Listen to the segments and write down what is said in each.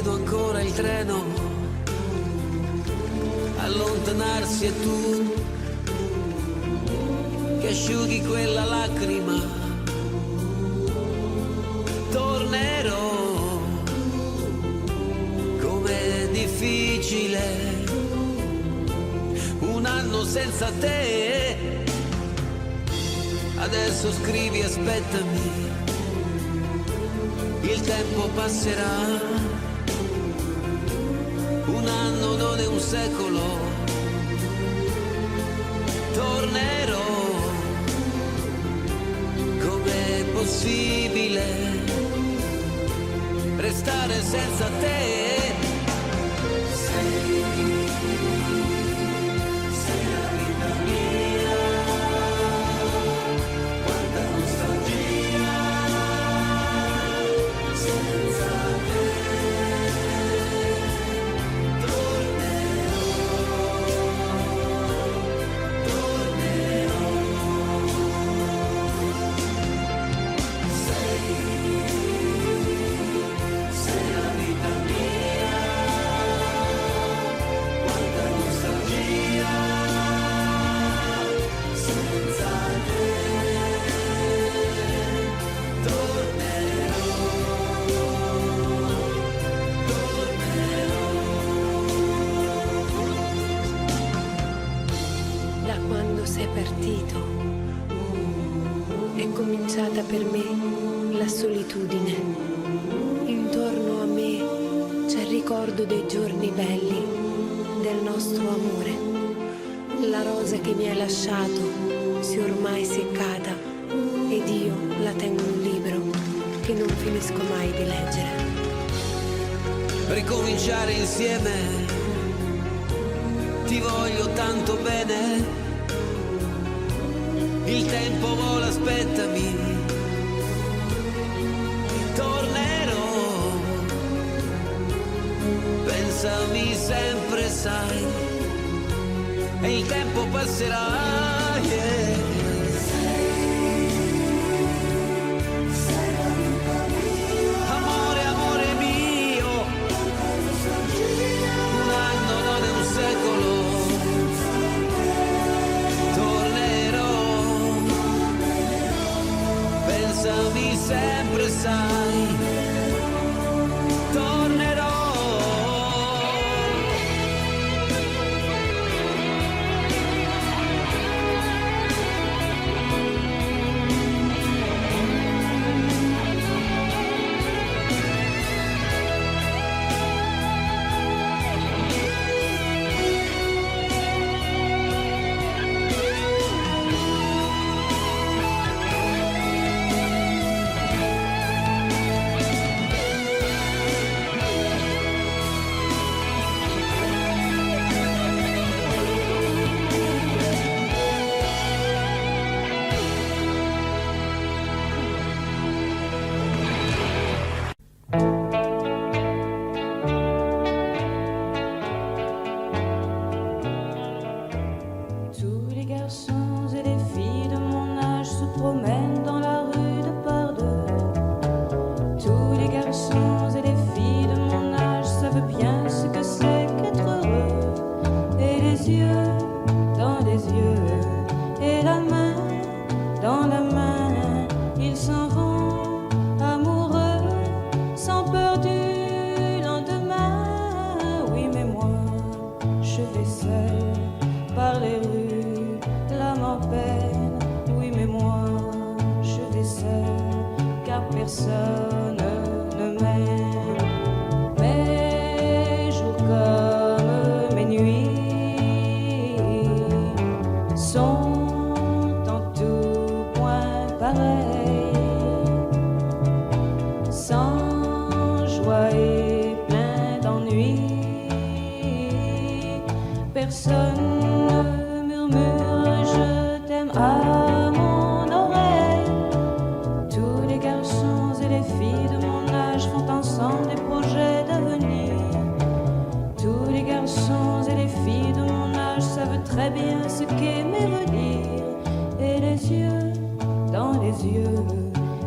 vedo ancora il treno allontanarsi e tu che asciughi quella lacrima. Tornerò, com'è difficile un anno senza te. Adesso scrivi aspettami, il tempo passerà. Un anno non è un secolo. Tornerò, com'è possibile restare senza te? Sei la vita mia, quanta nostalgia senza te. Partito, è cominciata per me la solitudine. Intorno a me c'è il ricordo dei giorni belli, del nostro amore. La rosa che mi hai lasciato si è ormai seccata ed io la tengo in un libro che non finisco mai di leggere. Ricominciare insieme, ti voglio tanto bene. Il tempo vola, aspettami, tornerò, pensami sempre, sai, e il tempo passerà, yeah. Sei la vita mia, amore, amore mio, un anno non è un secolo. Pensami sempre, sai, tornerò.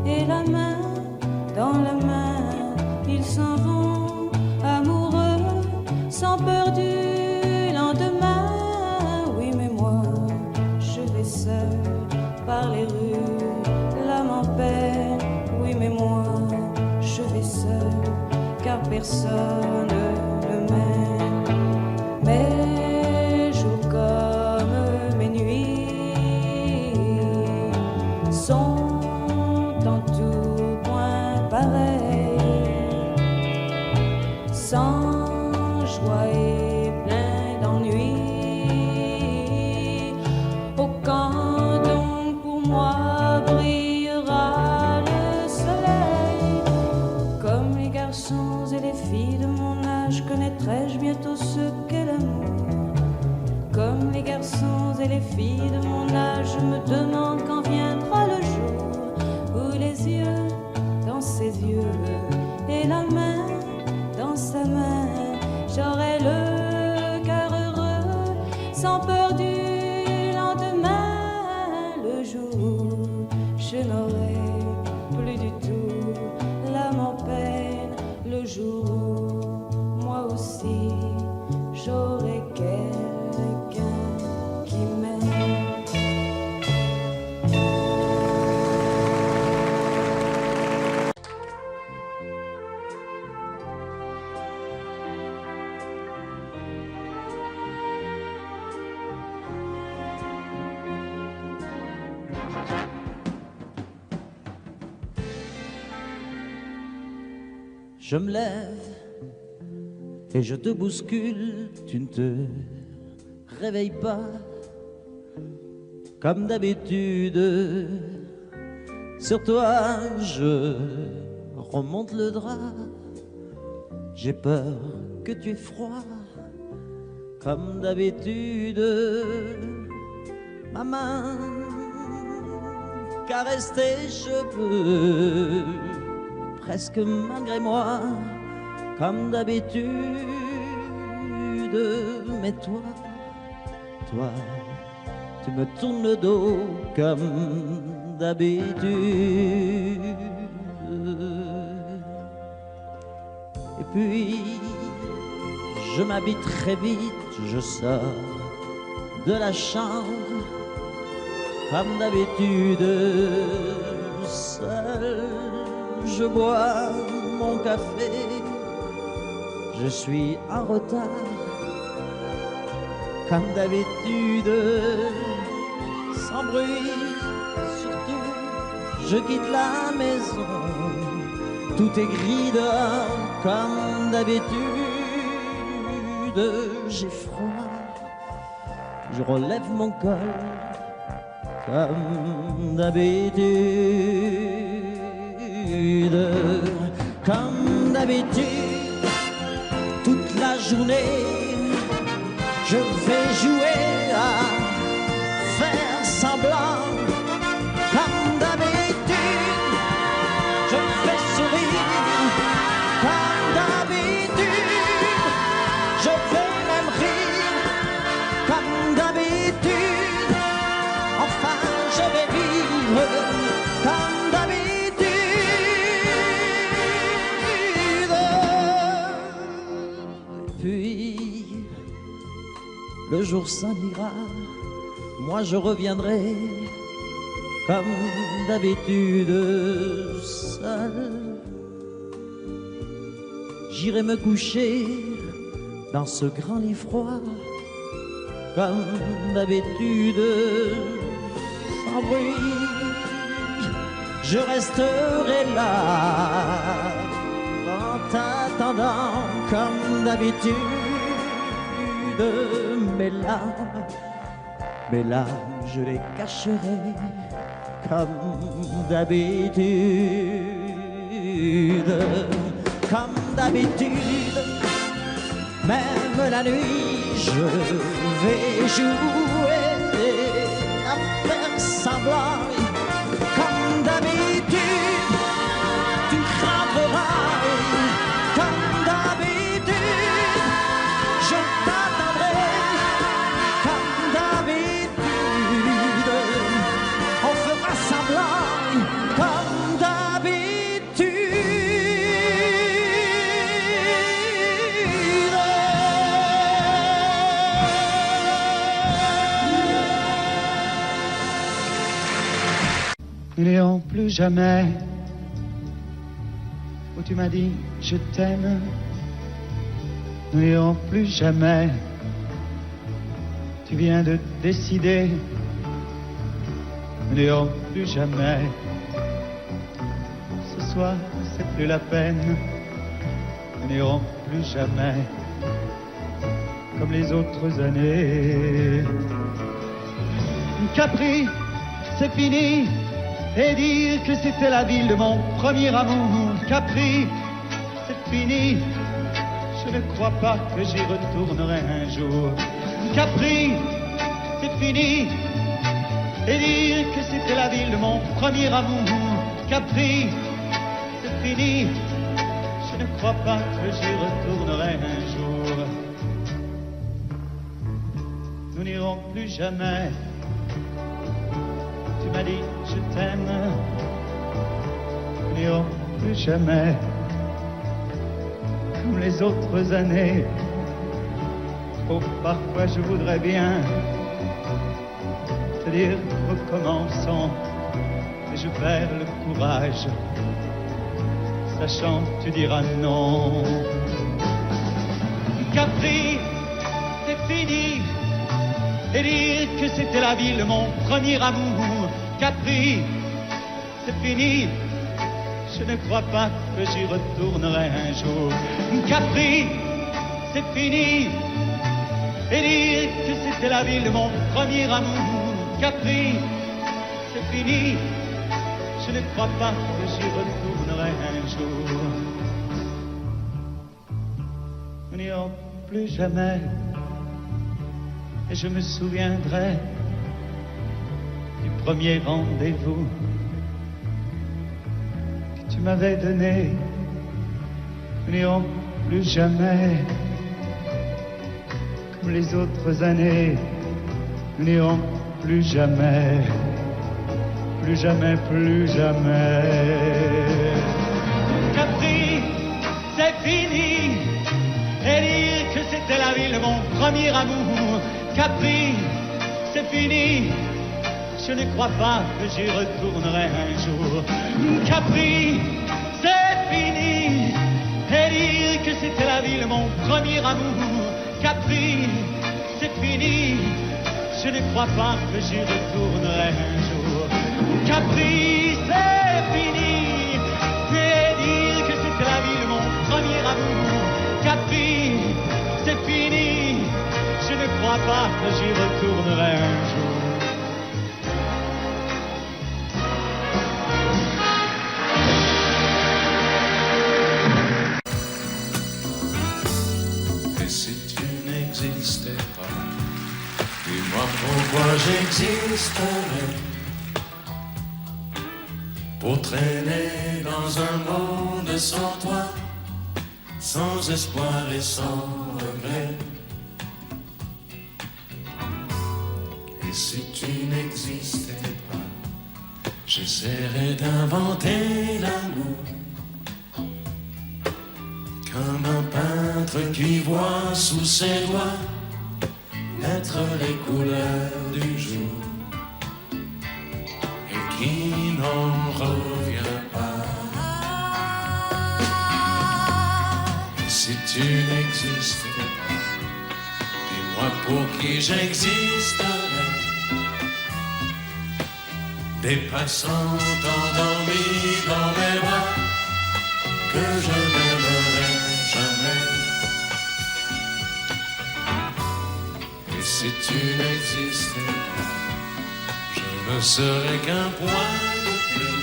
Et la main dans la main, ils s'en vont à sans peur du lendemain. Oui, mais moi, je vais seul par les rues, l'âme en peine. Oui, mais moi, je vais seul, car personne ne m'aime. Mes jours comme mes nuits sont en tout point pareils, sans joie et plein d'ennui. Oh, quand donc pour moi brillera le soleil, comme les garçons et les filles de mon âge, connaîtrai-je bientôt ce qu'est l'amour. Comme les garçons et les filles de mon âge, je me demande quand viendra le jour où les yeux dans ses yeux et la main dans sa main, j'aurai le cœur heureux, sans peur du lendemain. Le jour où je n'aurai plus du tout l'âme en peine, le jour où moi aussi j'aurai quelqu'un qui m'aime. Je me lève et je te bouscule, tu ne te réveilles pas comme d'habitude. Sur toi, je remonte le drap. J'ai peur que tu aies froid comme d'habitude. Ma main caresse tes cheveux, presque malgré moi, comme d'habitude. Mais toi, tu me tournes le dos comme d'habitude. Et puis, je m'habille très vite, je sors de la chambre comme d'habitude. Seul, je bois mon café, je suis en retard, comme d'habitude, sans bruit, surtout, je quitte la maison, tout est gris dehors, comme d'habitude, j'ai froid, je relève mon col, comme d'habitude. Comme d'habitude, toute la journée, je vais jouer à faire semblant. Comme d'habitude, je fais sourire. Comme d'habitude, je vais même rire. Comme d'habitude, enfin je vais vivre. Comme d'habitude. Puis, le jour s'en ira, moi je reviendrai comme d'habitude seul. J'irai me coucher dans ce grand lit froid, comme d'habitude, sans bruit. Je resterai là en t'attendant comme d'habitude. Mes larmes, je les cacherai comme d'habitude. Comme d'habitude, même la nuit, je vais jouer à faire semblant. Comme d'habitude, tu rentreras. Comme d'habitude, je t'attendrai. Comme d'habitude, on fera semblant. Comme d'habitude. nous n'irons plus jamais où tu m'as dit je t'aime. Nous n'irons plus jamais. Tu viens de décider. Nous n'irons plus jamais. Ce soir, c'est plus la peine. Nous n'irons plus jamais comme les autres années. Capri, c'est fini. Et dire que c'était la ville de mon premier amour. Capri, c'est fini. Je ne crois pas que j'y retournerai un jour. Capri, c'est fini. Et dire que c'était la ville de mon premier amour. Capri, c'est fini. Je ne crois pas que j'y retournerai un jour. Nous n'irons plus jamais. Tu m'as dit je t'aime. Nous n'irons plus jamais comme les autres années. Oh, parfois je voudrais bien te dire recommençons, mais je perds le courage, sachant que tu diras non. Capri, c'est fini. Et dire que c'était la ville de mon premier amour. Capri, c'est fini. Je ne crois pas que j'y retournerai un jour. Capri, c'est fini. Et dire que c'était la ville de mon premier amour. Capri, c'est fini. Je ne crois pas que j'y retournerai un jour. Nous n'irons plus jamais. Et je me souviendrai du premier rendez-vous que tu m'avais donné. Nous n'irons plus jamais comme les autres années. Nous n'irons plus jamais, plus jamais, plus jamais. Capri, c'est fini. Et dire que c'était la ville de mon premier amour. Capri, c'est fini. Je ne crois pas que j'y retournerai un jour. Capri, c'est fini. Et dire que c'était la ville de mon premier amour. Capri, c'est fini. Je ne crois pas que j'y retournerai un jour. Capri, c'est fini. Et dire que c'était la ville de mon premier amour. Capri, c'est fini. Je ne crois pas que j'y retournerai un jour. Et si tu n'existais pas, dis-moi pourquoi j'existerais. Pour traîner dans un monde sans toi, sans espoir et sans regret. Et si tu n'existais pas, j'essaierais d'inventer l'amour. Comme un peintre qui voit sous ses doigts naître les couleurs du jour et qui n'en revient pas. Et si tu n'existais pas, dis-moi pour qui j'existerais. Des passants endormis dans mes bras que je n'aimerais jamais. Et si tu n'existais pas, je ne serais qu'un point de plus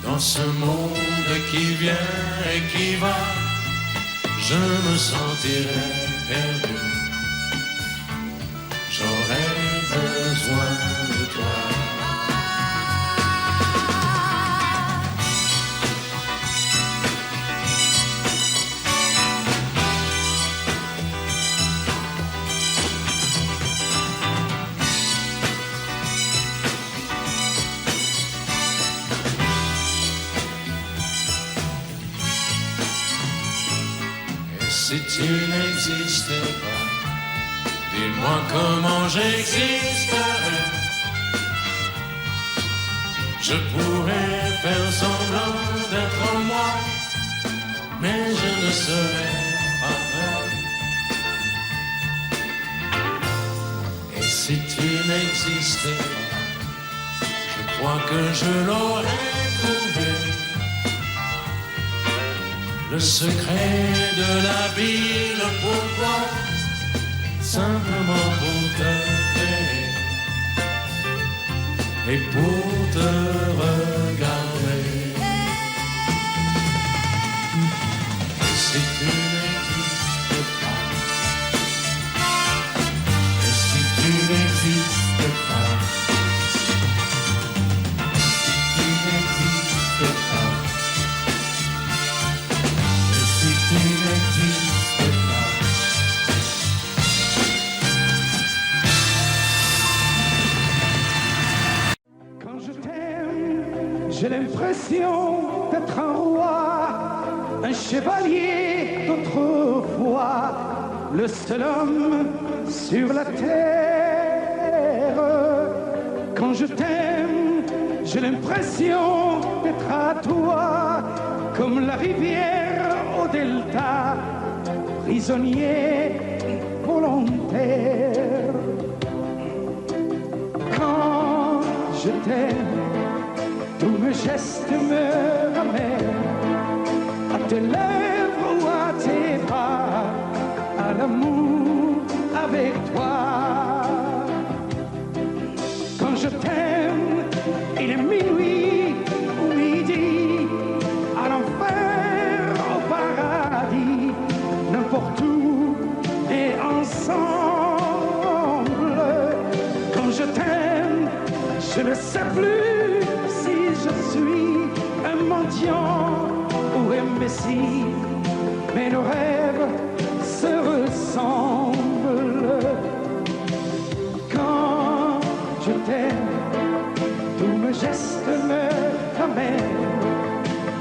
dans ce monde qui vient et qui va. Je me sentirais perdu. J'aurais besoin de toi. Et si tu n'existais pas, dis-moi comment j'existerais. Je pourrais faire semblant d'être moi, mais je ne serais pas vrai. Et si tu n'existais pas, je crois que je l'aurais trouvé. Le secret de la vie, le pourquoi, simplement pour t'aimer et pour te regarder. Et si tu n'existes pas, et si tu n'existes pas, si tu n'existes pas, et si tu n'existes pas. Quand je t'aime, j'ai l'impression d'être un roi, un chevalier d'autrefois, le seul homme sur la terre. Quand je t'aime, j'ai l'impression d'être à toi, comme la rivière au delta, prisonnier volontaire. Quand je t'aime, tous mes gestes me ramènent à tes lèvres ou à tes bras, à l'amour avec toi. Quand je t'aime, il est minuit ou midi, à l'enfer, au paradis, n'importe où et ensemble. Quand je t'aime, je ne sais plus si je suis un mendiant ou un messie, mais nos rêves se ressemblent. Quand je t'aime, tous mes gestes me ramènent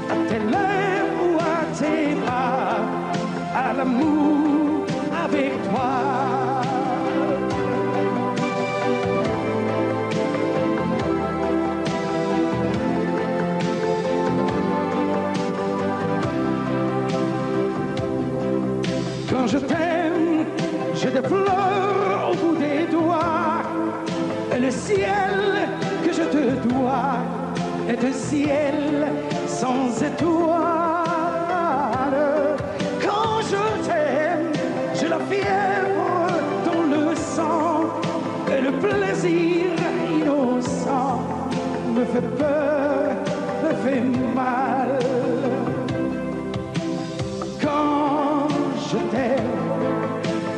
à tes lèvres ou à tes bras, à l'amour avec toi. Quand je t'aime, j'ai des fleurs au bout des doigts, et le ciel que je te dois est un ciel sans étoiles. Quand je t'aime, j'ai la fièvre dans le sang, et le plaisir innocent me fait peur, me fait mal. Quand je t'aime,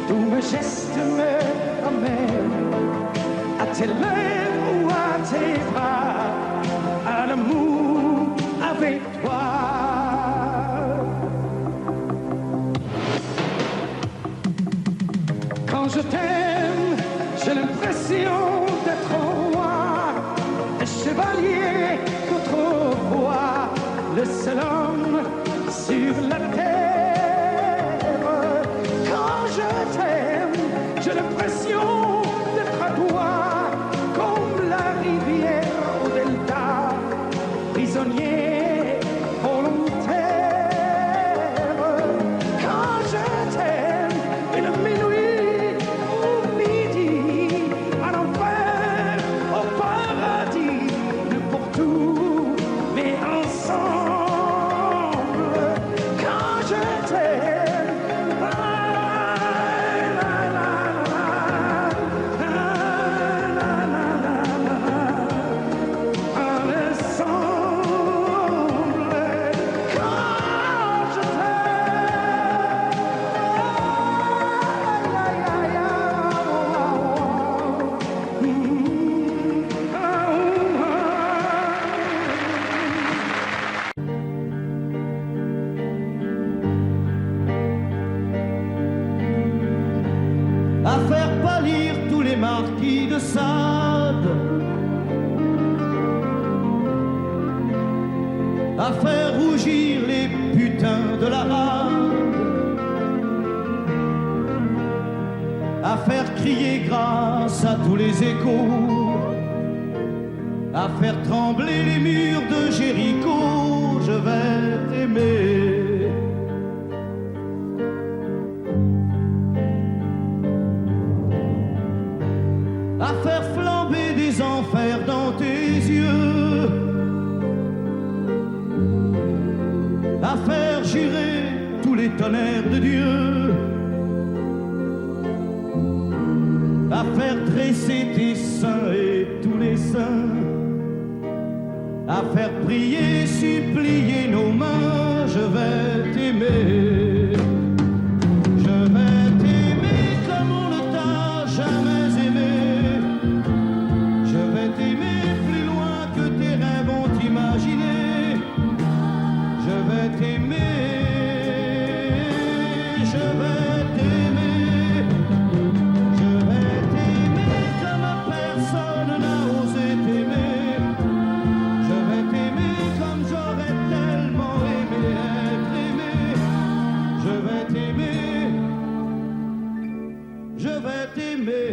tous mes gestes me ramènent à tes lèvres ou à tes bras, à l'amour avec toi. Quand je t'aime, j'ai l'impression d'être un roi, un chevalier d'autrefois, le seul homme sur la terre. Quand je t'aime, j'ai l'impression d'être à toi, comme la rivière au delta, prisonnier volontaire. Quand je t'aime, il est minuit ou midi, à l'enfer, au paradis, n'importe où, mais ensemble. Quand je t'aime, à faire pâlir tous les marquis de Sade, à faire rougir les putains de la rade, à faire crier grâce à tous les échos, à faire trembler les murs de Jéricho, je vais t'aimer. À faire flamber des enfers dans tes yeux, à faire jurer tous les tonnerres de Dieu, à faire tresser tes seins et tous les saints, à faire prier, supplier nos mains, je vais t'aimer. Je vais t'aimer comme on ne t'a jamais aimé. Je vais t'aimer plus loin que tes rêves ont imaginé. Je vais t'aimer, je vais t'aimer. Je vais t'aimer comme personne n'a osé t'aimer. Je vais t'aimer comme j'aurais tellement aimé être aimé. Je vais t'aimer, je vais t'aimer.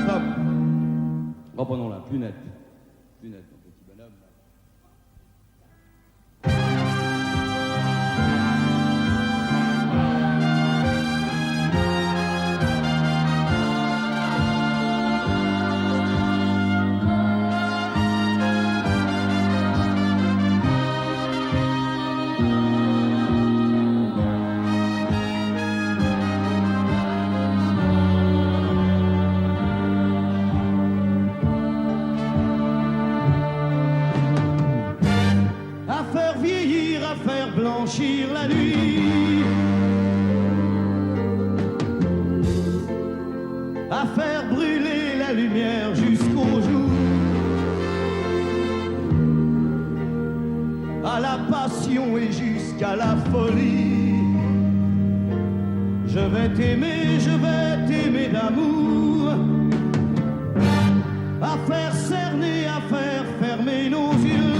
Stop. Reprenons-la, plus net. Plus net, mon petit bonhomme. À faire vieillir, à faire blanchir la nuit, à faire brûler la lumière jusqu'au jour, à la passion et jusqu'à la folie. Je vais t'aimer d'amour, à faire cerner, à faire fermer nos yeux,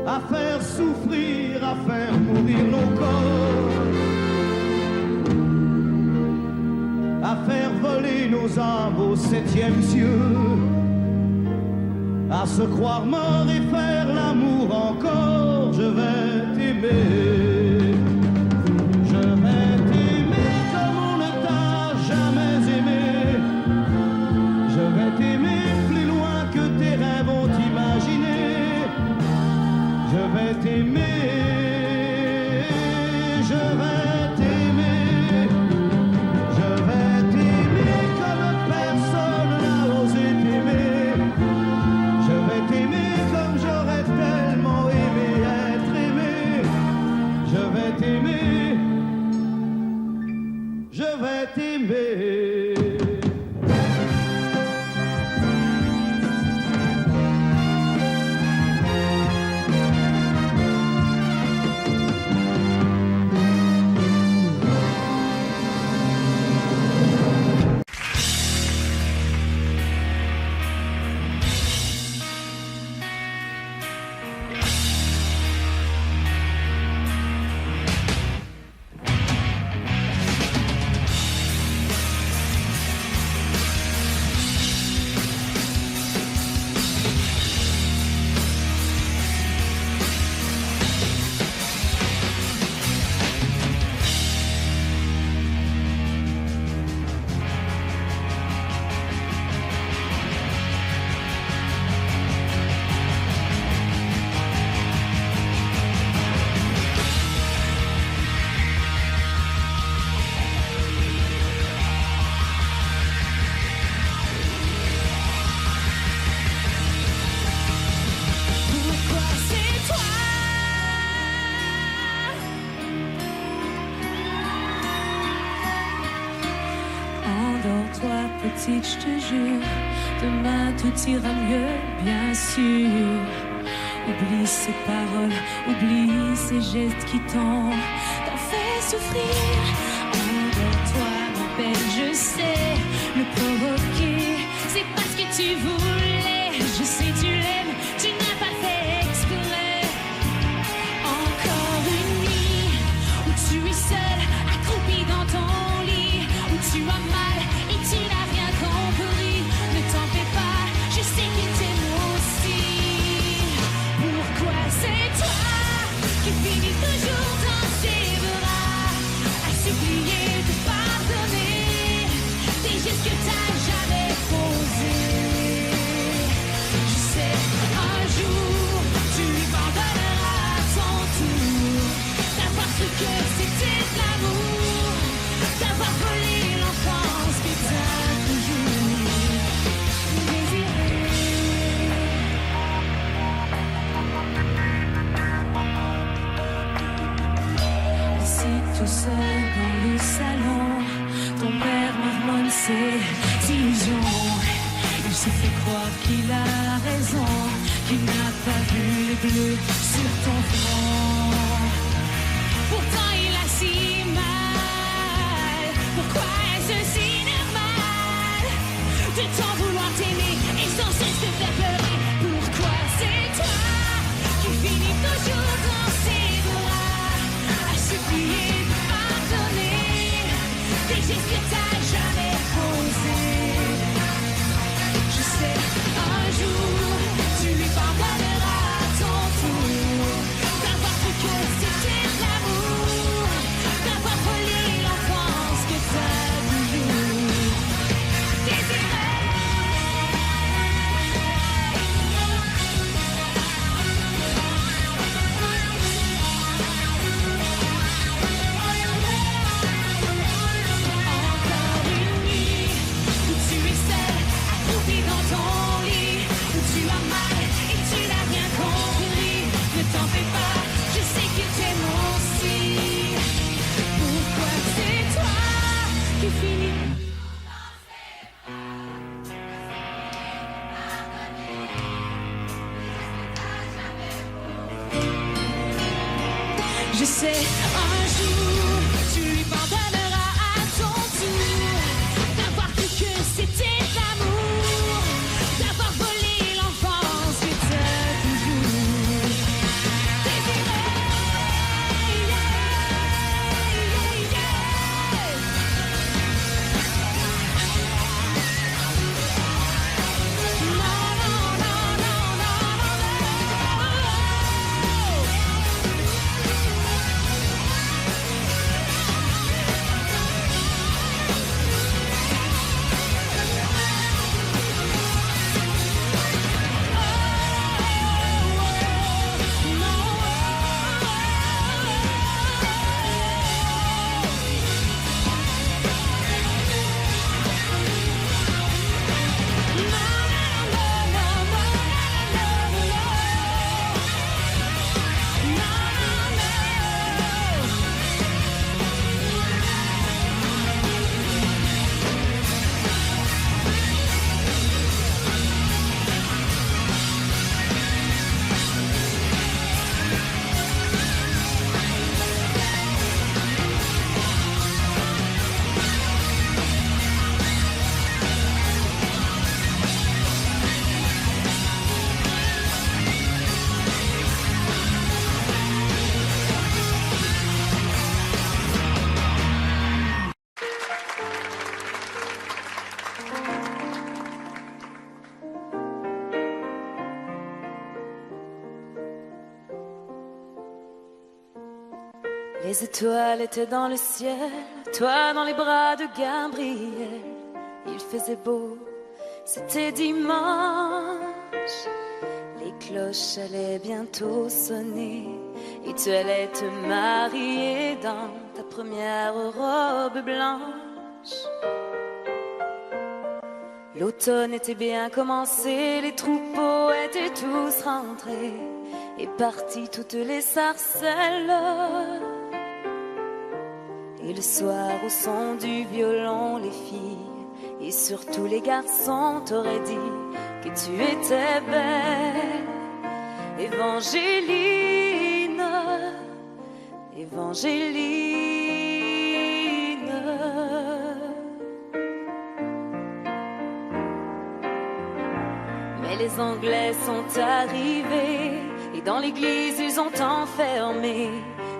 à faire souffrir, à faire mourir nos corps, à faire voler nos âmes au 7e cieux, à se croire mort et faire l'amour encore. Je vais t'aimer, je vais t'aimer comme on ne t'a jamais aimé. Je vais t'aimer plus loin que tes rêves ont imaginé. Je vais t'aimer, je vais t'aimer. Je vais t'aimer comme personne n'a osé t'aimer. Je vais t'aimer comme j'aurais tellement aimé être aimé. Je vais t'aimer, je vais t'aimer. petite, je te jure, demain tout ira mieux, bien sûr. Oublie ces paroles, oublie ces gestes qui t'ont fait souffrir. Endors-toi, ma belle, je sais le provoquer, c'est pas ce que tu voulais. Je sais tu l'aimes, tu n'as pas fait exprès. Encore une nuit qui finit toujours dans ses bras, à supplier de pardonner des gestes que t'as jamais posés. Je sais, un jour, tu lui pardonneras à ton tour d'avoir cru que c'était de l'amour, d'avoir volé l'enfance que t'as toujours désiré. Ici tout seul dans le salon, ton père marmonne ses illusions. Il se fait croire qu'il a raison, qu'il n'a pas vu les bleus sur ton front. Pourtant il a si mal. Pourquoi est-ce si normal de t'en vouloir t'aimer et sans cesse te faire pleurer? Pourquoi c'est toi qui finis toujours dans ses bras, à supplier de pardonner des gestes que t'as jamais posés? Je sais, un jour, tu lui pardonneras à ton tour d'avoir cru que c'était de l'amour, d'avoir volé l'enfance que t'as toujours désiré. Encore une nuit où tu es seule, accroupie dans ton lit, où tu as mal et tu n'as rien compris. Ne t'en fais pas, je sais qu'il t'aime aussi. Pourquoi c'est toi qui finis? Je sais, un jour, tu lui pardonneras à ton tour d'avoir cru que c'était de l'amour, d'avoir volé l'enfance que t'as toujours désiré. Non, non, non, non, non, Les étoiles étaient dans le ciel, toi dans les bras de Gabriel. Il faisait beau, c'était dimanche. Les cloches allaient bientôt sonner et tu allais te marier dans ta première robe blanche. L'automne était bien commencé, les troupeaux étaient tous rentrés et partis toutes les sarcelles. Et le soir au son du violon, les filles et surtout les garçons t'auraient dit que tu étais belle. Évangéline, Évangéline. Mais les Anglais sont arrivés et dans l'église ils ont enfermé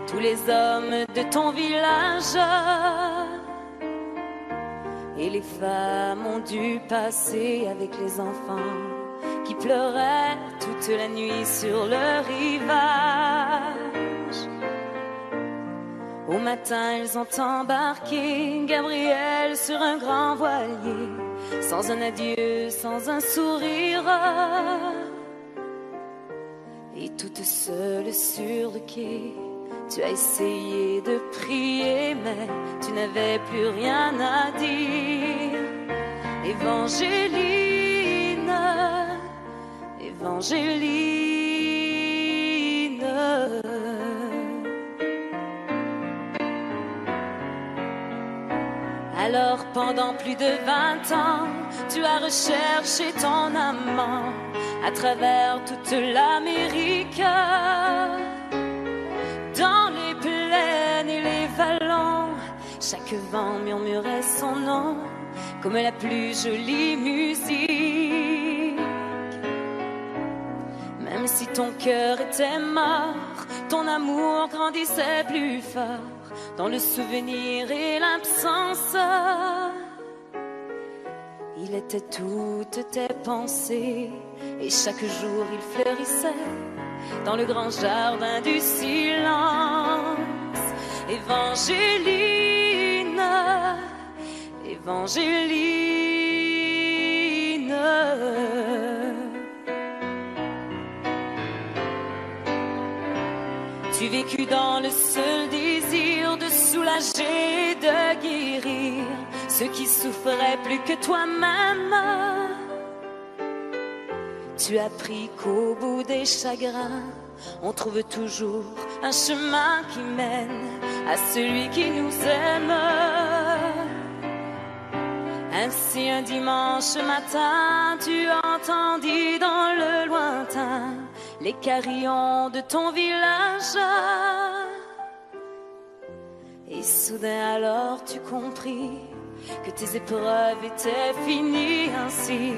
tous les hommes de ton village. Et les femmes ont dû passer avec les enfants qui pleuraient toute la nuit sur le rivage. Au matin, ils ont embarqué Gabriel sur un grand voilier, sans un adieu, sans un sourire. Et toute seule sur le quai, tu as essayé de prier, mais tu n'avais plus rien à dire. Évangéline, Évangéline. Alors pendant plus de 20 ans, tu as recherché ton amant à travers toute l'Amérique, dans les plaines et les vallons. Chaque vent murmurait son nom comme la plus jolie musique. Même si ton cœur était mort, ton amour grandissait plus fort dans le souvenir et l'absence. Il était toutes tes pensées, et chaque jour il fleurissait dans le grand jardin du silence. Évangéline, Évangéline. Tu vécus dans le seul désir de soulager, de guérir ceux qui souffraient plus que toi-même. Tu as appris qu'au bout des chagrins, on trouve toujours un chemin qui mène à celui qui nous aime. Ainsi un dimanche matin, tu entendis dans le lointain les carillons de ton village. Et soudain alors tu compris que tes épreuves étaient finies, ainsi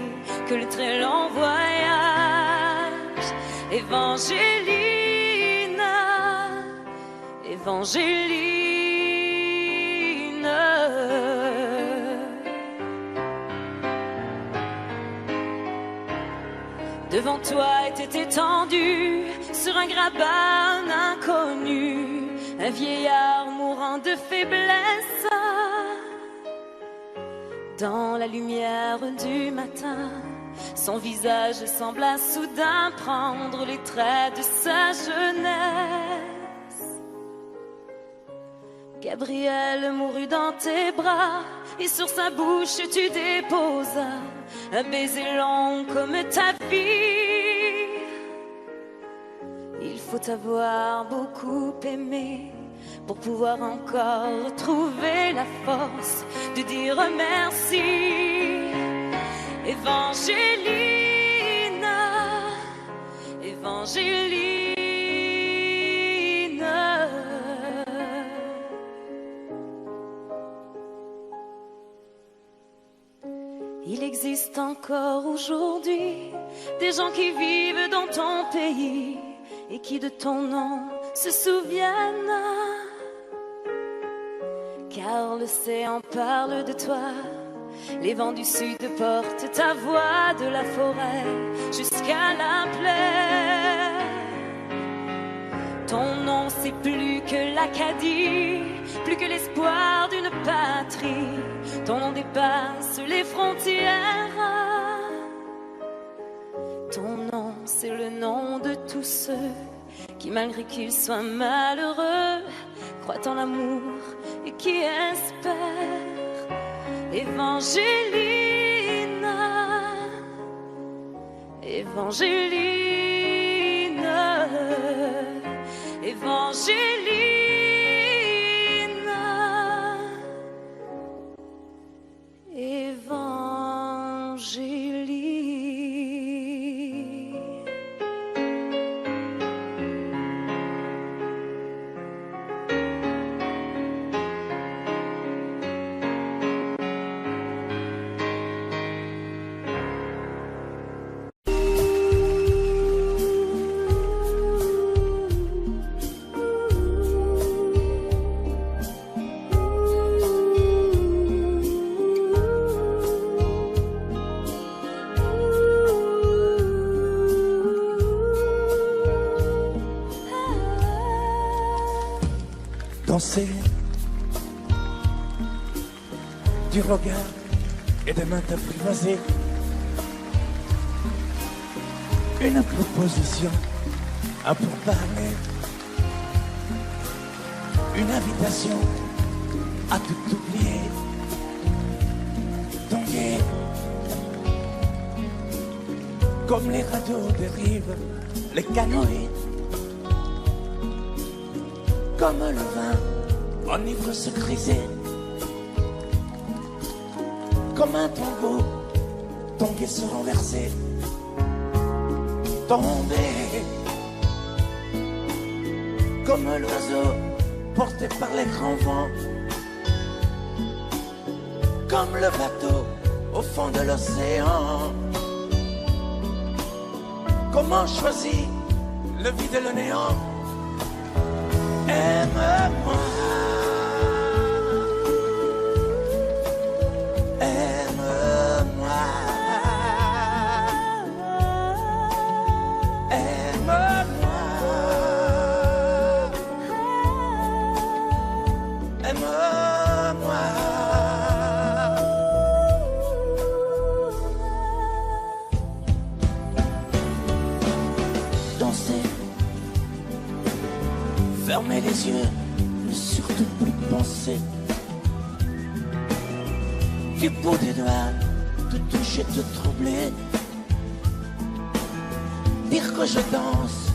que le très long voyage. Évangéline, Évangéline. Devant toi était étendu sur un grabat un inconnu, un vieillard mourant de faiblesse. Dans la lumière du matin, son visage sembla soudain prendre les traits de sa jeunesse. Gabriel mourut dans tes bras, et sur sa bouche tu déposas un baiser long comme ta vie. Il faut avoir beaucoup aimé pour pouvoir encore trouver la force de dire merci. Évangéline, Évangéline. Il existe encore aujourd'hui des gens qui vivent dans ton pays et qui de ton nom se souviennent. Car l'océan parle de toi, les vents du sud portent ta voix de la forêt jusqu'à la plaine. Ton nom c'est plus que l'Acadie, plus que l'espoir d'une patrie. Ton nom dépasse les frontières. Ton nom c'est le nom de tous ceux qui malgré qu'ils soient malheureux croient en l'amour et qui espèrent. Évangéline, Évangéline, Évangéline, Évangéline. danser du regard et des mains apprivoisées. Une proposition à pourparler, une invitation à tout oublier. Tanguer comme les radeaux dérivent, les canoës, comme le vin enivre se griser, comme un tango, tanguer se renverser, tomber comme l'oiseau porté par les grands vents, comme le bateau au fond de l'océan. Comment choisir le vide et le néant? Aime-moi, aime-moi, aime-moi, aime-moi. Danser, fermer les yeux, ne surtout plus penser. Du bout des doigts, te toucher, te troubler. Dire que je danse,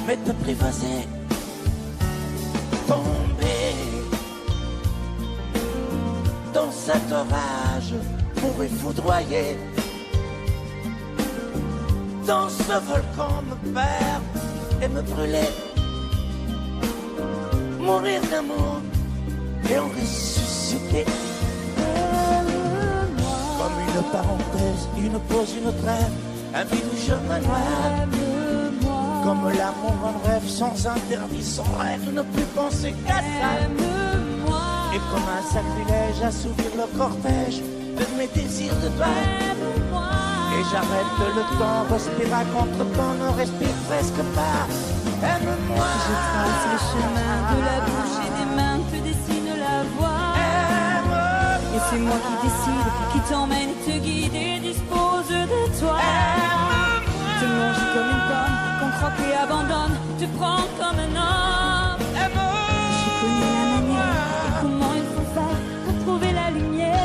mais t'apprivoiser. Tomber dans cet orage pour y foudroyer. Dans ce volcan me perdre et me brûler. Mourir d'amour et en ressusciter. Comme une parenthèse, une pause, une trêve, un vide où je me noie. Comme l'amour en rêve, sans interdit, sans règle, ne plus penser qu'à ça. Et comme un sacrilège, assouvir le cortège de mes désirs de toi. Et j'arrête le temps, respire à contre-temps, ne respire presque pas. Aime-moi. Je trace le chemin de la bouche et des mains te dessine la voie. Et c'est moi qui décide, qui t'emmène, te guide et dispose de toi. Te mange comme une pomme, qu'on croque et abandonne, te prends comme un homme. Je connais la manière et comment il faut faire pour trouver la lumière.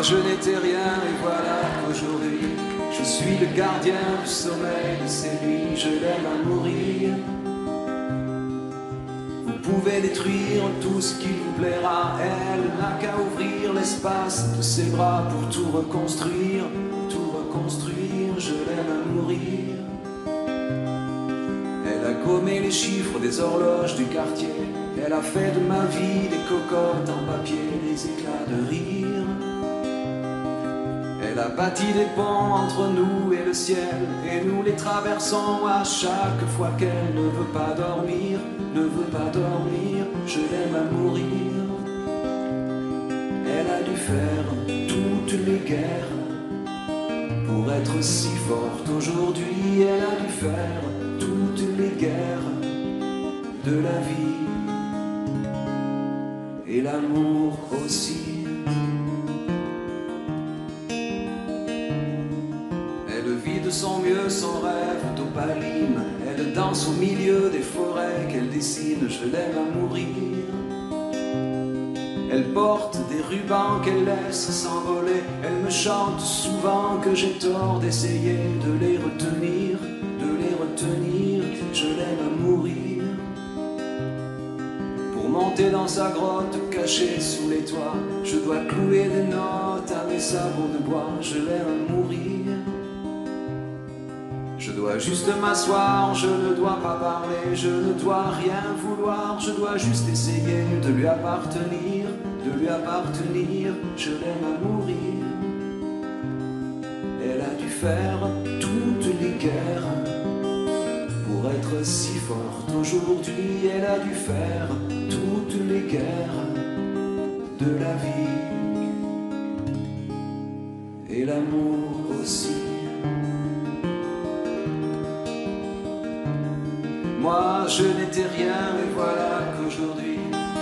Je n'étais rien et voilà qu'aujourd'hui je suis le gardien du sommeil de ces nuits. Je l'aime à mourir. Vous pouvez détruire tout ce qui vous plaira. Elle n'a qu'à ouvrir l'espace de ses bras pour tout reconstruire. Tout reconstruire, je l'aime à mourir. Elle a gommé les chiffres des horloges du quartier. Elle a fait de ma vie des cocottes en papier, des éclats de rire. Elle a bâti des ponts entre nous et le ciel, et nous les traversons à chaque fois qu'elle ne veut pas dormir, ne veut pas dormir, je l'aime à mourir. Elle a dû faire toutes les guerres pour être si forte aujourd'hui. Elle a dû faire toutes les guerres de la vie et l'amour aussi. de son mieux son rêve d'opaline. Elle danse au milieu des forêts qu'elle dessine, je l'aime à mourir. Elle porte des rubans qu'elle laisse s'envoler. Elle me chante souvent que j'ai tort d'essayer de les retenir, je l'aime à mourir. Pour monter dans sa grotte cachée sous les toits, je dois clouer des notes à mes sabots de bois, je l'aime à mourir. Je dois juste m'asseoir, je ne dois pas parler, je ne dois rien vouloir, je dois juste essayer de lui appartenir, je l'aime à mourir. Elle a dû faire toutes les guerres pour être si forte aujourd'hui. Elle a dû faire toutes les guerres de la vie et l'amour aussi. Moi je n'étais rien, mais voilà qu'aujourd'hui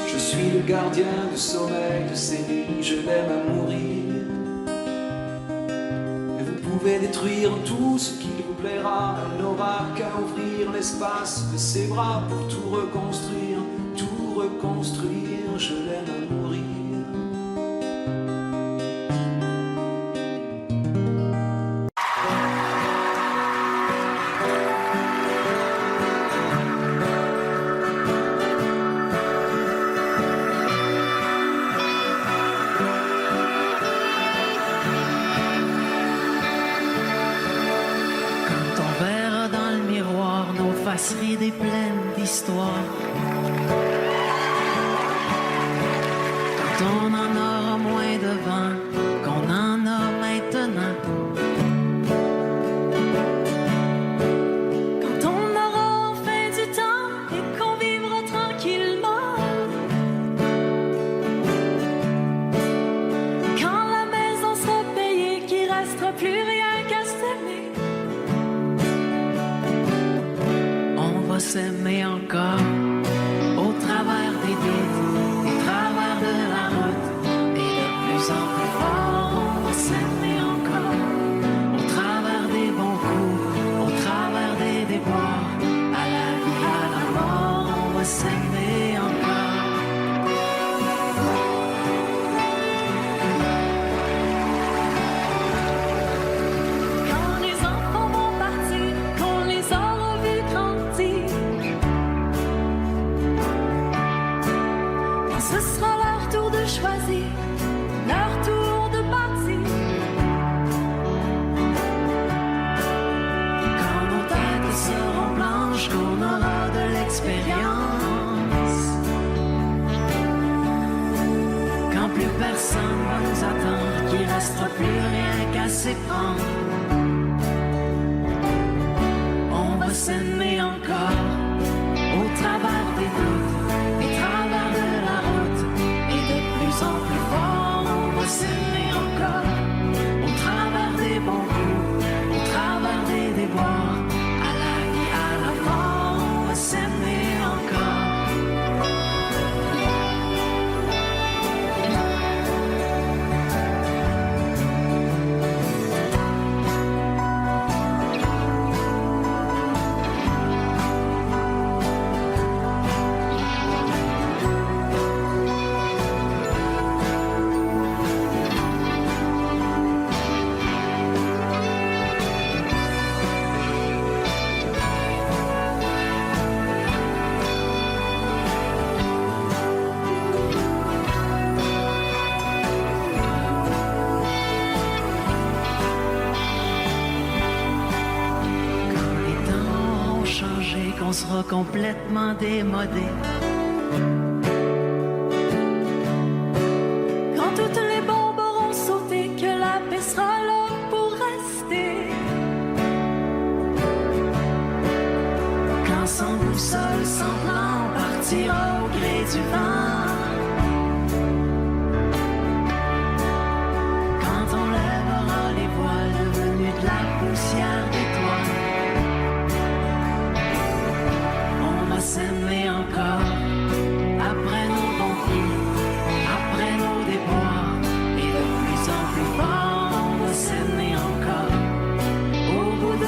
je suis le gardien du sommeil de ces nuits, je l'aime à mourir. Et vous pouvez détruire tout ce qui vous plaira, elle n'aura qu'à ouvrir l'espace de ses bras pour tout reconstruire, je l'aime à mourir. Des plaines d'histoire. Quand on en aura moins de vent qu'on en a maintenant. Quand on aura enfin du temps et qu'on vivra tranquillement. Quand la maison sera payée, qu'il restera plus rien qu'à s'aimer. S'aimer encore au travers des vides, au travers de la route, et de plus en plus fort, on va s'aimer encore au travers des bons coups, au travers des déboires, à la vie, à la mort, on va s'aimer encore. Quand les enfants vont partir, qu'on les aura vus grandir, ce sera leur tour de choisir, leur tour de partir. Quand nos têtes seront blanches, qu'on aura de l'expérience. Quand plus personne va nous attendre, qu'il restera plus rien qu'à s'éprendre. On va s'aimer encore au travers des doutes, au travers de la route, et de plus en plus fort, on va s'aimer encore au travers des bons coups, au travers des déboires, à la vie, à la mort, on va s'aimer encore. On sera complètement démodé. Quand toutes les bombes auront sauté, que la paix sera là pour rester. Quand sans boussole, sans plan, on partira au gré du vent. Quand on lèvera les voiles devenus de la poussière d'étoiles, s'aimer encore après nos bons coups, après nos déboires, et de plus en plus fort, on va s'aimer encore au bout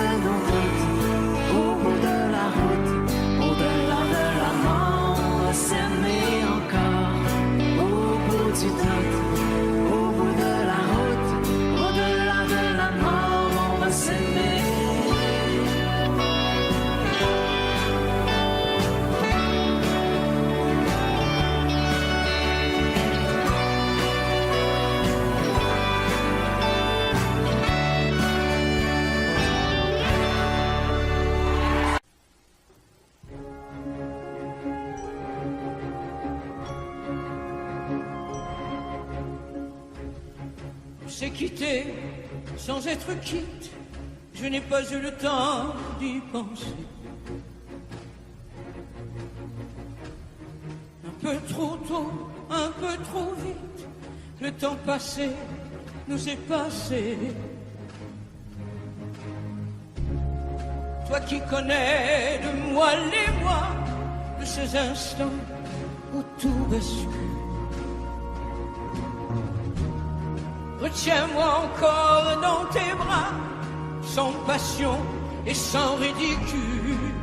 quitté sans être quitte, je n'ai pas eu le temps d'y penser. Un peu trop tôt, un peu trop vite, le temps passé nous est passé. Toi qui connais de moi les mois, de ces instants où tout bascule. Retiens-moi encore dans tes bras, sans passion et sans ridicule.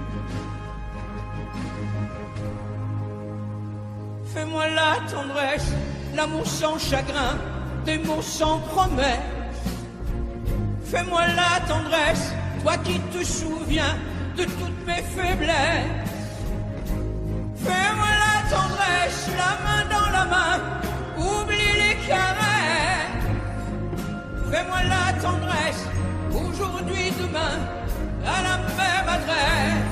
Fais-moi la tendresse, l'amour sans chagrin, des mots sans promesse. Fais-moi la tendresse, toi qui te souviens de toutes mes faiblesses. Fais-moi la tendresse, la main dans la main, oublie les caresses. Fais-moi la tendresse, aujourd'hui, demain, à la même adresse.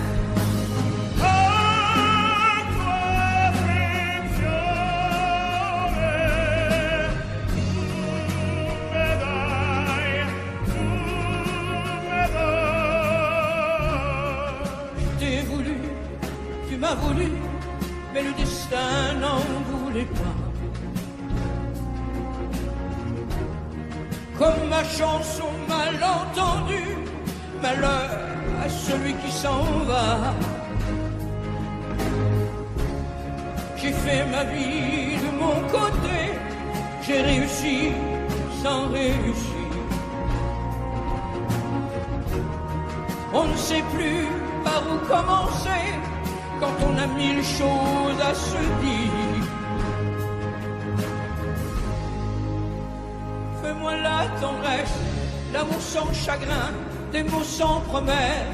Tu m'as voulu, mais le destin n'en voulait pas. Comme ma chanson mal entendue, malheur à celui qui s'en va. J'ai fait ma vie de mon côté, j'ai réussi sans réussir. On ne sait plus par où commencer quand on a mille choses à se dire. Fais-moi la tendresse, l'amour sans chagrin, des mots sans promesse.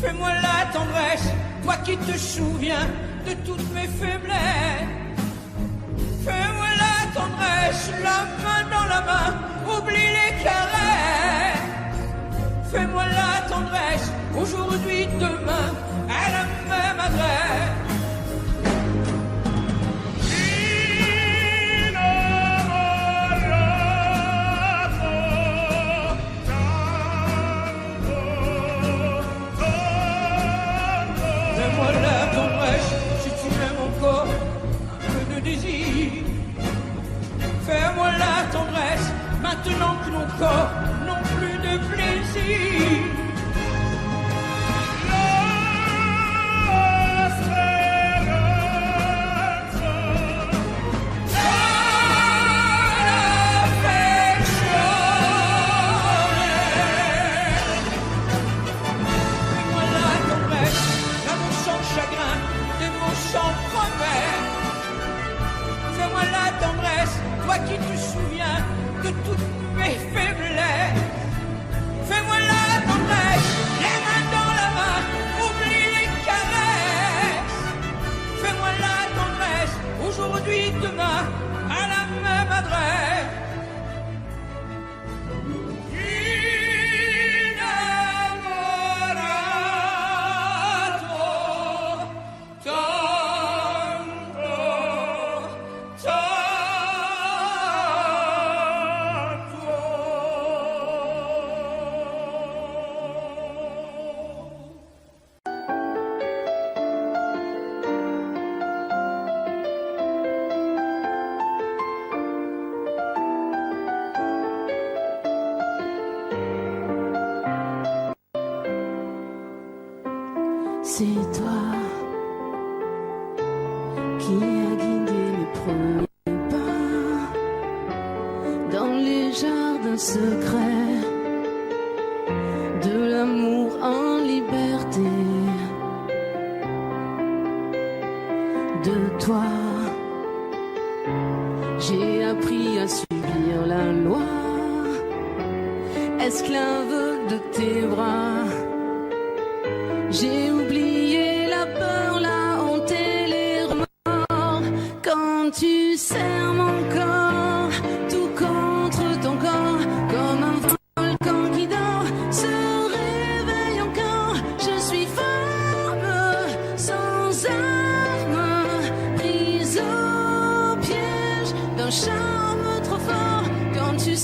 Fais-moi la tendresse, toi qui te souviens de toutes mes faiblesses. Fais-moi la tendresse, la main dans la main, oublie les caresses. Fais-moi la tendresse, aujourd'hui, demain, à la même adresse. Fais-moi la tendresse, si tu aimes encore un peu de désir. Fais-moi la tendresse, maintenant que nos corps n'ont plus de plaisir. Fais-moi la tendresse, toi qui te souviens de toutes mes faiblesses. Fais-moi la tendresse, les mains dans la main, oublie les caresses. Fais-moi la tendresse, aujourd'hui, demain, à la même adresse. C'est toi qui as guidé mes premiers pas dans les jardins secrets de l'amour en liberté. De toi, j'ai appris à subir la loi, esclave de tes bras. J'ai oublié la peur, la honte et les remords. Quand tu serres mon corps, tout contre ton corps, comme un volcan qui dort, se réveille encore. Je suis femme, sans armes, prise au piège d'un charme trop fort. Quand tu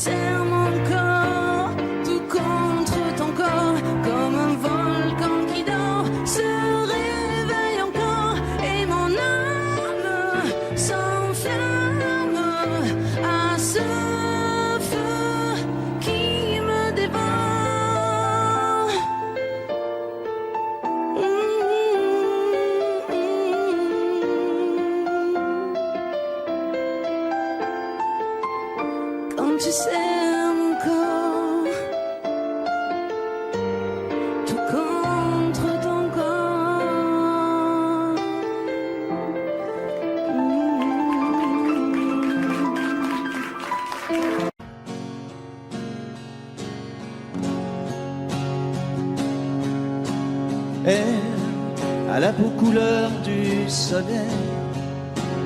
Elle a la peau couleur du soleil,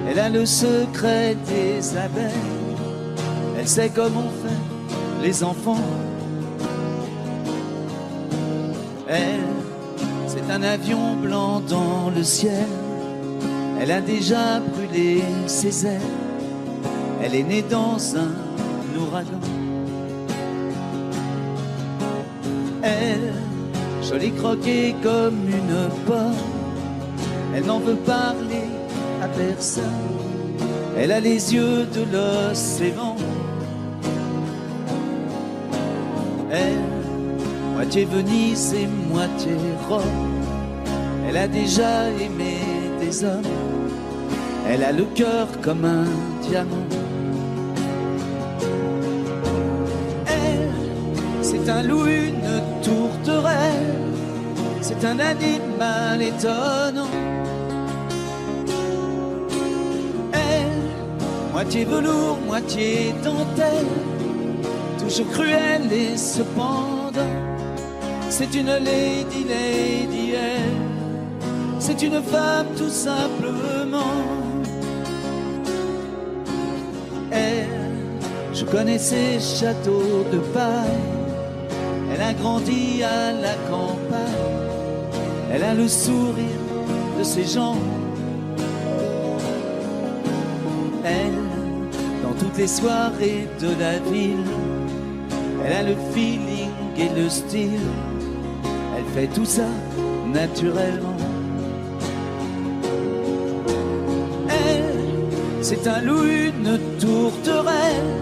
elle a le secret des abeilles, elle sait comment fait les enfants. Elle, c'est un avion blanc dans le ciel, elle a déjà brûlé ses ailes, elle est née dans un ouragan. Elle, jolie croquée comme une pomme, elle n'en veut parler à personne, elle a les yeux de l'océan. Elle, moitié Venise et moitié Rome, elle a déjà aimé des hommes, elle a le cœur comme un diamant. Elle, c'est un loup, une tourterelle, c'est un animal étonnant. Elle, moitié velours, moitié dentelle, toujours cruelle et cependant, c'est une lady, lady, elle, c'est une femme tout simplement. Elle, je connais ses châteaux de paille, elle a grandi à la campagne, elle a le sourire de ses gens. Elle, dans toutes les soirées de la ville, elle a le feeling et le style, elle fait tout ça naturellement. Elle, c'est un loup, une tourterelle,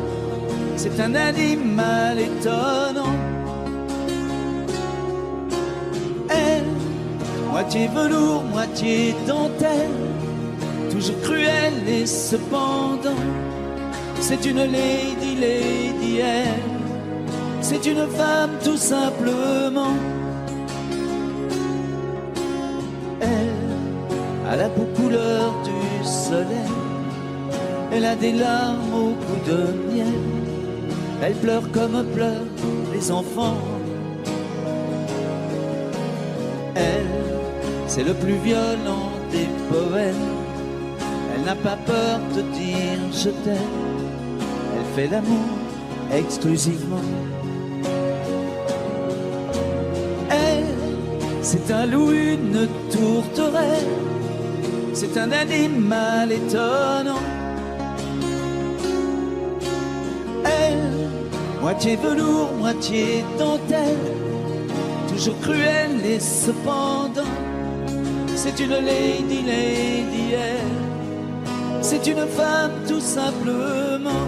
c'est un animal étonnant. Elle, moitié velours, moitié dentelle, toujours cruelle et cependant, c'est une lady, lady, elle, c'est une femme tout simplement. Elle a la peau couleur du soleil, elle a des larmes au goût de miel, elle pleure comme pleurent les enfants. Elle, c'est le plus violent des poètes, elle n'a pas peur de dire je t'aime, elle fait l'amour exclusivement. C'est un loup, une tourterelle, c'est un animal étonnant. Elle, moitié velours, moitié dentelle, toujours cruelle et cependant, c'est une lady, lady, elle, c'est une femme tout simplement.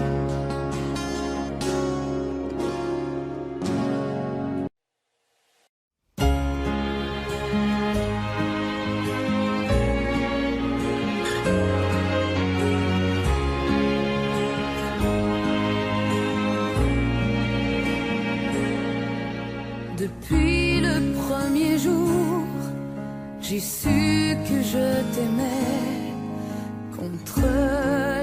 Depuis le premier jour, j'ai su que je t'aimais contre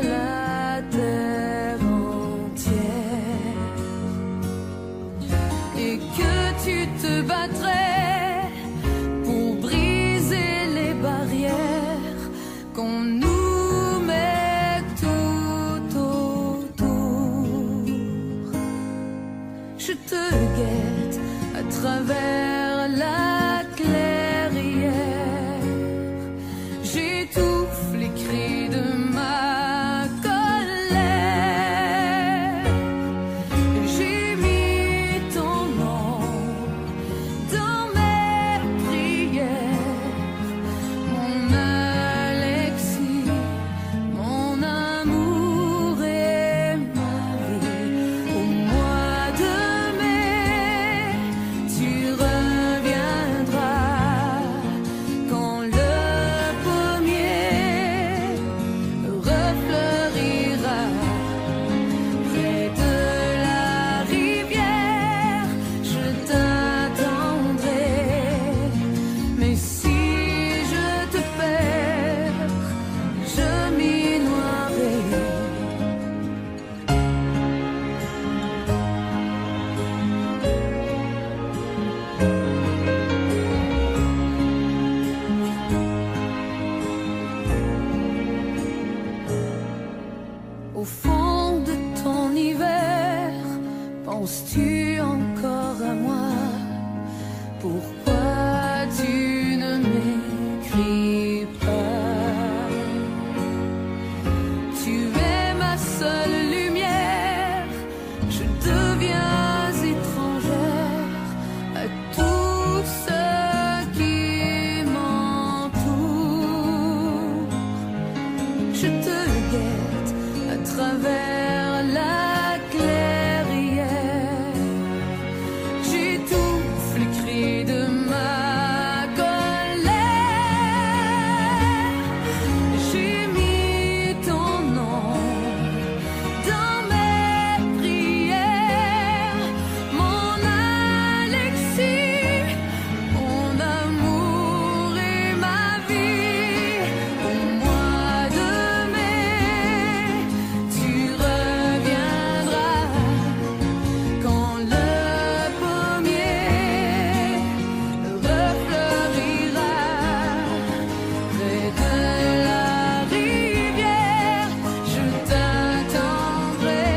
la terre entière et que tu te battrais pour briser les barrières qu'on nous met tout autour. Je te guette à travers la clairière, j'étouffe les cris de ma colère. J'ai mis ton nom dans mes prières, mon Alexis, mon amour et ma vie. Au mois de mai, tu reviendras. encore à moi. Pourquoi tu ne m'écris pas? Tu es ma seule lumière, je deviens étrangère à tout ce qui m'entoure. Je te guette à travers la clairière. J'étouffe les cris de ma colère. J'ai mis ton nom dans mes prières, mon Alexis, mon amour et ma vie. Au mois de mai, tu reviendras quand le pommier refleurira près de la rivière. Je t'attendrai,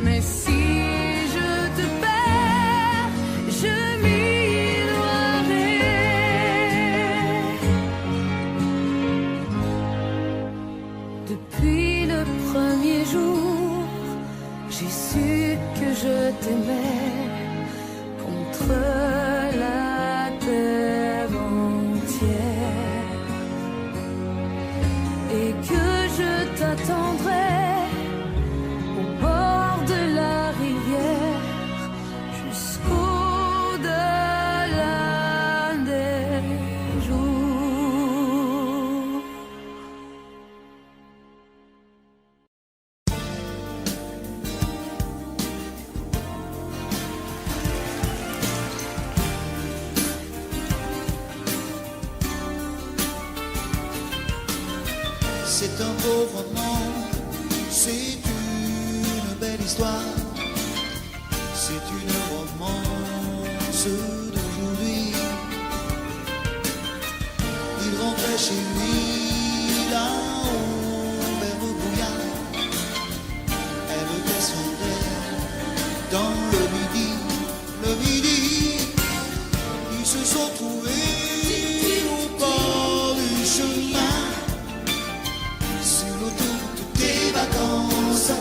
mais si je te perds, je m'y noierai. Depuis le premier jour, j'ai su que je t'aimais contre la terre entière et que je t'attendrai au bord de la rivière jusqu'au-delà des jours. C'est un beau roman, c'est une belle histoire, c'est une romance d'aujourd'hui. Il rentrait chez lui là-haut vers le brouillard. Elle descendait dans le midi, ils se sont trouvés au bord du chemin. Sur l'autoroute des vacances,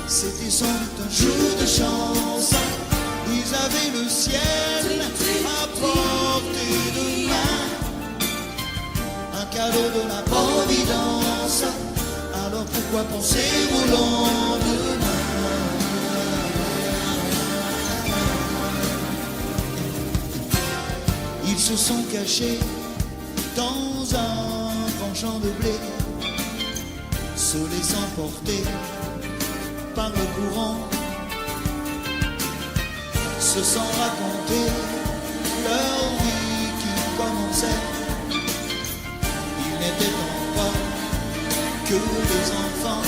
c'était sans doute un jour de chance. Ils avaient le ciel à portée de main, un cadeau de la Providence. Alors pourquoi penser au lendemain? Ils se sont cachés dans un grand champ de blé, se laissant porter par le courant, se sont raconter leur vie qui commençait. Ils n'étaient encore que des enfants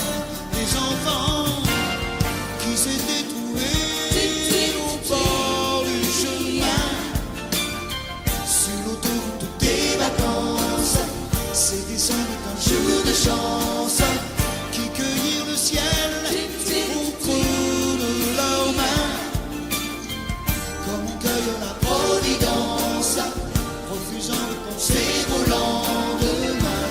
qui s'étaient trouvés au bord du chemin. Sur l'autoroute des vacances, c'était sans doute un jour de chance, qui cueillirent le ciel au creux de leurs mains, comme on cueille la Providence, refusant de penser au lendemain.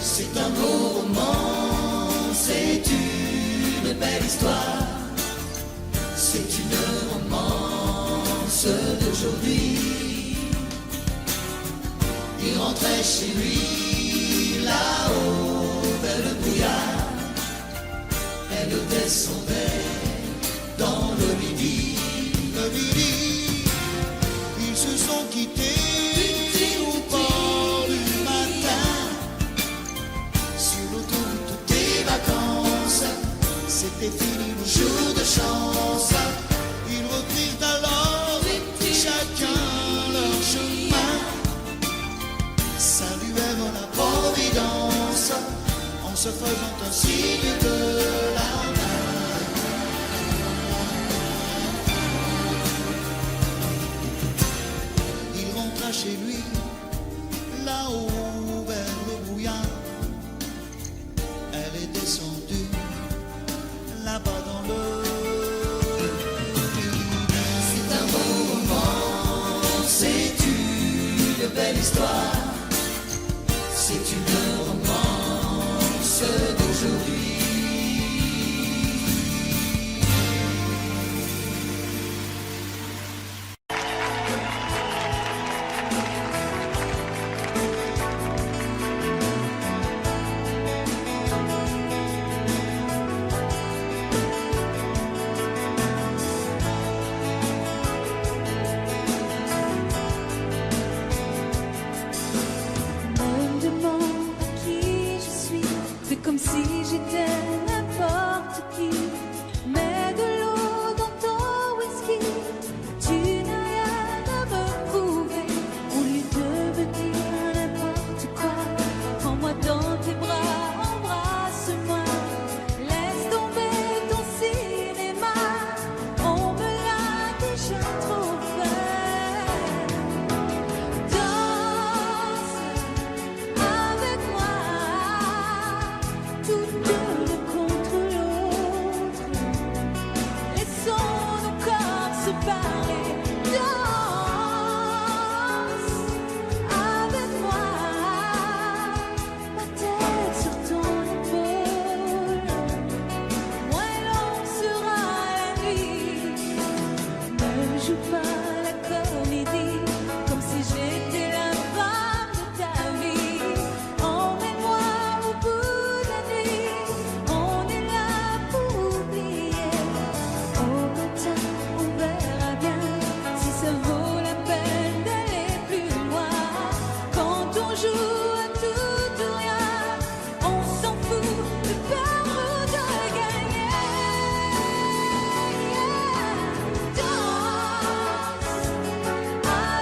C'est un beau roman, c'est une belle histoire, c'est une romance d'aujourd'hui. Il rentrait chez lui là-haut vers le brouillard. Elle descendait dans le midi. Ils se sont quittés au bord du matin. Sur l'autoroute des vacances, c'était fini le jour de chance. Ils reprirent alors chacun leur chemin, saluèrent la Providence en se faisant un signe de la main. Il rentra chez lui là-haut vers le brouillard. Elle belle histoire, c'est une romance d'aujourd'hui. Comme si j'étais n'importe qui. Mets de l'eau dans ton whisky. Tu n'as rien à me prouver. Au lieu de me dire n'importe quoi, prends-moi dans tes bras, embrasse-moi. Laisse tomber ton cinéma. On me l'a déjà trop fait. Danse avec moi. Tout l'un contre l'autre, laissons nos corps se parler. Danse avec moi, ma tête sur ton épaule. Moins long sera la nuit. Ne joue pas la comédie comme si j'étais la femme de ta vie. Emmène-moi au bout de la nuit. On est là pour oublier. Au matin, on verra bien si ça vaut la peine d'aller plus loin. Quand on joue à tout ou rien, on s'en fout de perdre ou de gagner. Danse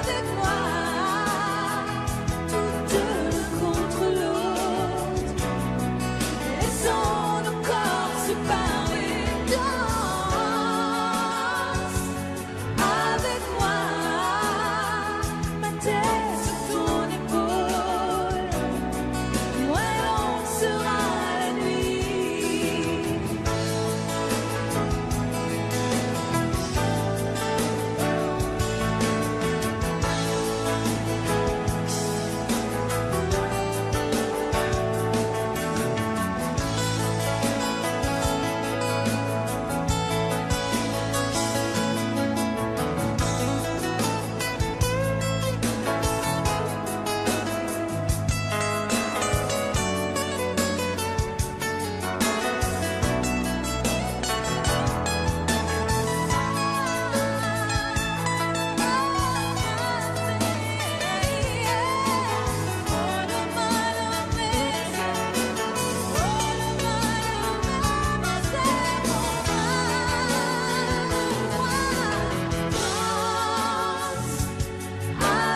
avec moi, tout l'un contre l'autre. Laissons nos corps se parler. Danse avec moi, ma tête sur ton épaule. Moins long sera la nuit.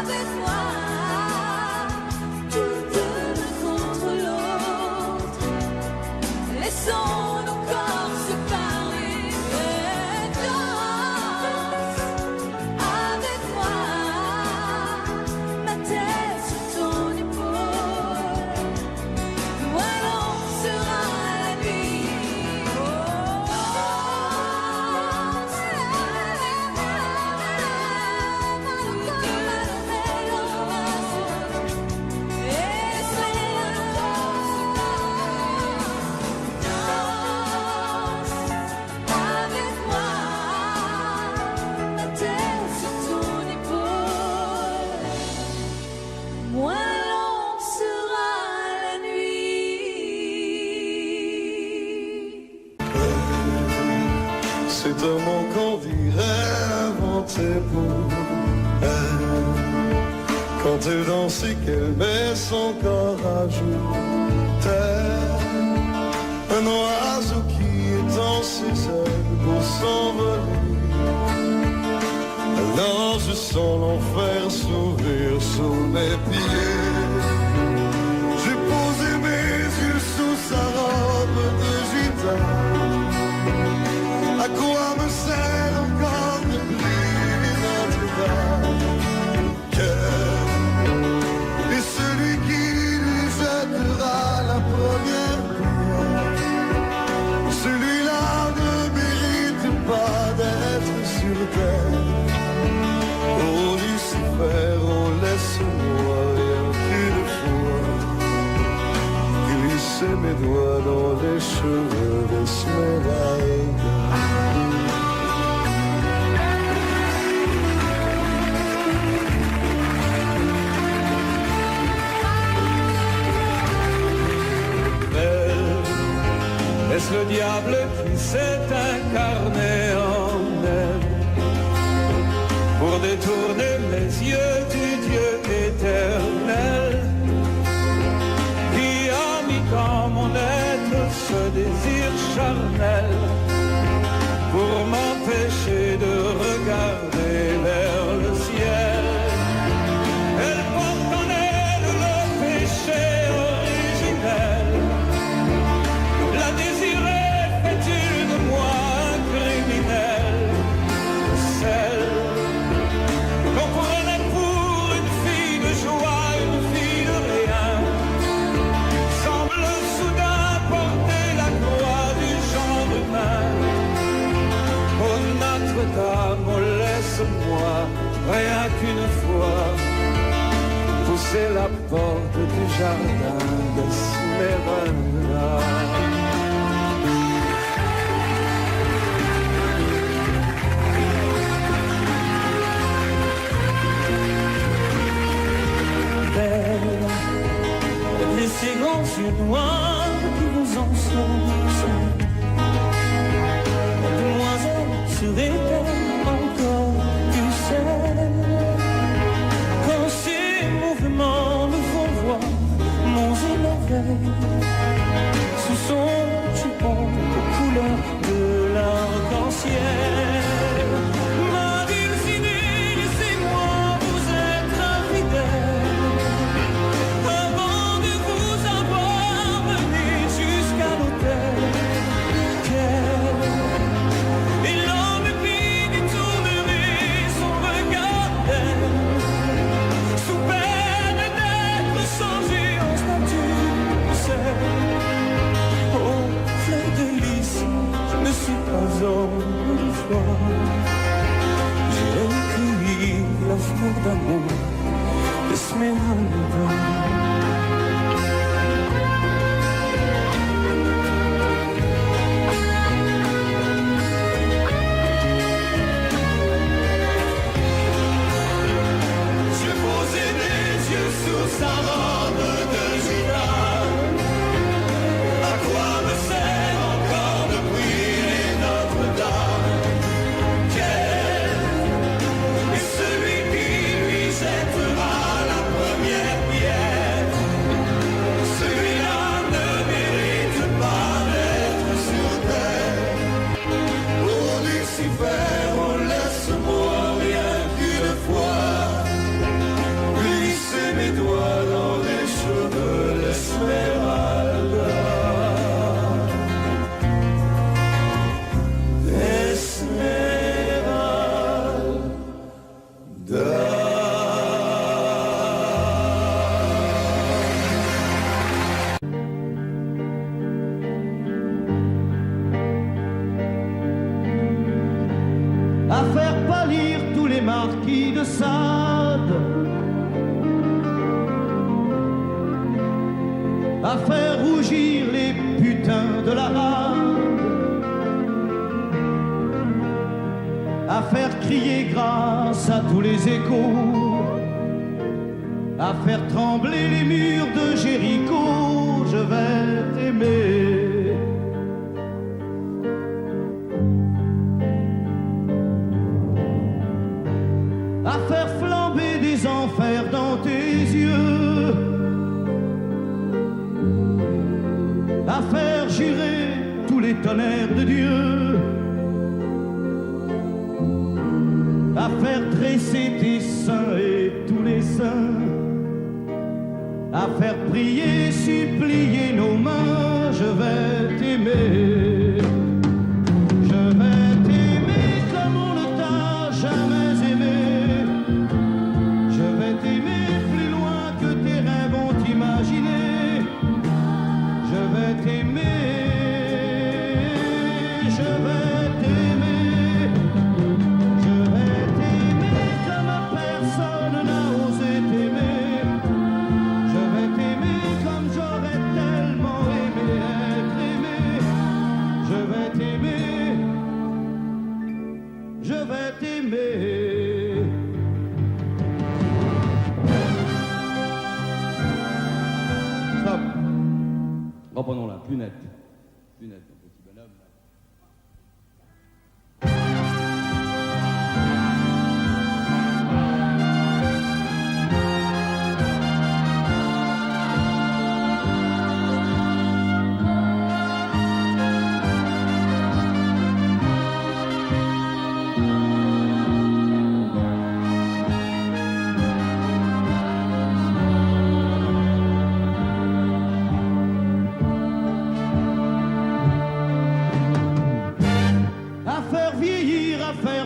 Avec moi, tout l'un contre l'autre. Laissons nos corps se parler. Danse avec moi, ma tête sur ton épaule. Moins long sera la nuit. Danse avec moi. C'est un mot qu'on dirait inventé pour elle. Quand elle danse et qu'elle met son corps à jour, tel un oiseau qui étend ses ailes pour s'envoler. Alors je sens l'enfer s'ouvrir sous mes pieds. J'ai posé mes yeux sous sa robe de gitane. À quoi me sert encore de prier Notre-Dame? Cœur est celui qui lui jettera la première pierre. Celui-là ne mérite pas d'être sur terre. Oh Lucifer, oh laisse-moi doigts dans les cheveux d'Esmeralda. Est-ce le diable qui s'est incarné en elle pour détourner mes yeux du Dieu éternel qui a mis dans mon être ce désir charnel pour m'empêcher de regarder vers le ciel? Elle porte en elle le péché originel. La désirer fait-il de moi un criminel? Celle qu'on prenait pour une fille de joie, une fille de rien, semble soudain porter la croix du genre humain. Oh Notre-Dame, oh laisse-moi rien qu'une fois pousser la porte du jardin d'Esmeralda. Et ces grands yeux noirs qui vous enfoncent, demoiselle, serait-elle encore plus seule quand ces mouvements me font voir mon élevé sous son jupon aux couleurs de l'arc-en-ciel? Ma dulcinée, laissez-moi vous être infidèle avant de vous avoir mené jusqu'à l'hôtel. Et l'homme qui détournerait son regard d'elle sous peine d'être changé en statue de sel. Oh, fleur de lys, je ne suis pas homme de foi. J'ai cueilli la fleur d'amour d'Esmeralda. Je posais des yeux sous sa robe de gitane. À quoi me sert encore de prier Notre-Dame? Quel est celui qui lui jettera la première pierre? Celui-là ne mérite pas d'être sur terre. Oh Lucifer, oh laisse-moi rien qu'une fois glisser mes doigts dans les cheveux d'Esmeralda. À faire pâlir tous les marquis de Sade, à faire rougir les putains de la rade, à faire crier grâce à tous les échos, à faire trembler les murs de Jéricho. Je vais t'aimer. À faire flamber des enfers dans tes yeux, à faire jurer tous les tonnerres de Dieu, à faire dresser tes seins et tous les saints, à faire prier, supplier nos mains. Je vais t'aimer. Je vais t'aimer comme on ne t'a jamais aimé. Je vais t'aimer plus loin que tes rêves ont imaginé. Je vais t'aimer. Je vais t'aimer. Je vais t'aimer comme personne n'a osé t'aimer. Je vais t'aimer comme j'aurais tellement aimé être lunettes, mon petit bonhomme.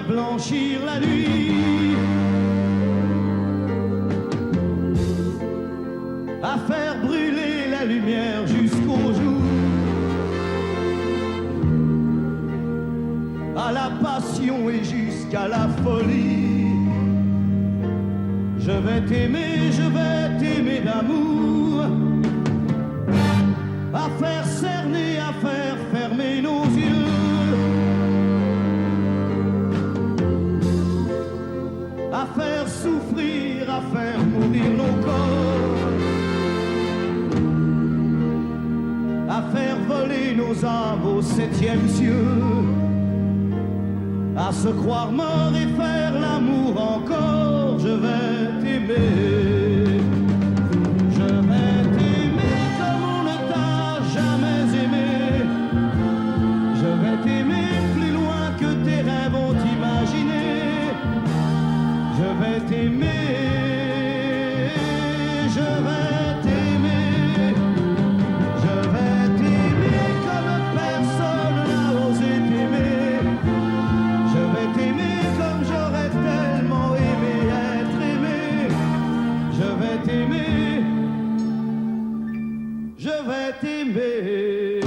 Blanchir la nuit, à faire brûler la lumière jusqu'au jour, à la passion et jusqu'à la folie. Je vais t'aimer d'amour, à faire cerner, à faire fermer nos yeux, à faire souffrir, à faire mourir nos corps, à faire voler nos âmes au 7e cieux, à se croire mort et faire l'amour encore. Je vais t'aimer, je vais t'aimer comme on ne t'a jamais aimé, je vais t'aimer plus loin que tes rêves ont imaginé. Je vais t'aimer, je vais t'aimer, je vais t'aimer comme personne n'a osé t'aimer. Je vais t'aimer comme j'aurais tellement aimé être aimé. Je vais t'aimer, je vais t'aimer.